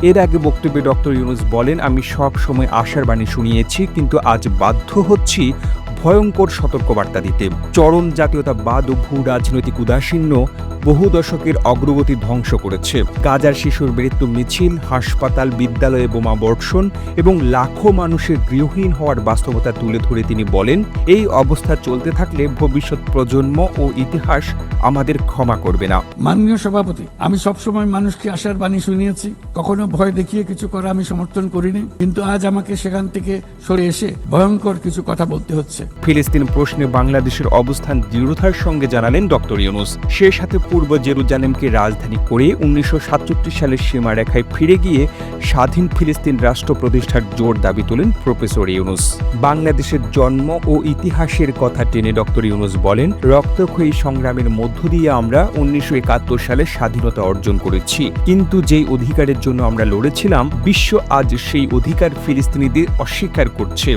এর আগে বক্তব্যে ডক্টর ইউনূস বলেন, আমি সব সময় আশার বাণী শুনিয়েছি, কিন্তু আজ বাধ্য হচ্ছি ভয়ঙ্কর সতর্কবার্তা দিতে। চরম জাতীয়তাবাদ ও ভূ রাজনৈতিক উদাসীন্য বহু দশকের অগ্রগতি ধ্বংস করেছে। গাজার শিশুর মৃত্যু মিছিল, হাসপাতাল, বিদ্যালয়ে বোমা বর্ষণ এবং লাখো মানুষের গৃহহীন হওয়ার বাস্তবতা তুলে ধরে তিনি বলেন, এই অবস্থা চলতে থাকলে ভবিষ্যৎ প্রজন্ম ও ইতিহাস আমাদের ক্ষমা করবে না। মাননীয় সভাপতি, আমি সবসময় মানুষকে আশার বাণী শুনিয়েছি, কখনো ভয় দেখিয়ে কিছু করা আমি সমর্থন করিনি, কিন্তু আজ আমাকে সেখান থেকে সরে এসে ভয়ঙ্কর কিছু কথা বলতে হচ্ছে। ফিলিস্তিন প্রশ্নে বাংলাদেশের অবস্থান দৃঢ়তার সঙ্গে জানালেন ডক্টর ইউনূস। সে সাথে পূর্ব জেরুজালেমকে রাজধানী করে 1967 সালের সীমারেখায় ফিরে গিয়ে স্বাধীন ফিলিস্তিন রাষ্ট্র প্রতিষ্ঠার জোর দাবি তোলেন প্রফেসর ইউনূস। বাংলাদেশের জন্ম ও ইতিহাসের কথা টেনে ডক্টর ইউনূস বলেন, রক্তক্ষয়ী সংগ্রামের মধ্য দিয়ে আমরা 1971 সালে স্বাধীনতা অর্জন করেছি, কিন্তু যেই অধিকারের জন্য আমরা লড়েছিলাম, বিশ্ব আজ সেই অধিকার ফিলিস্তিনিদের অস্বীকার করছে।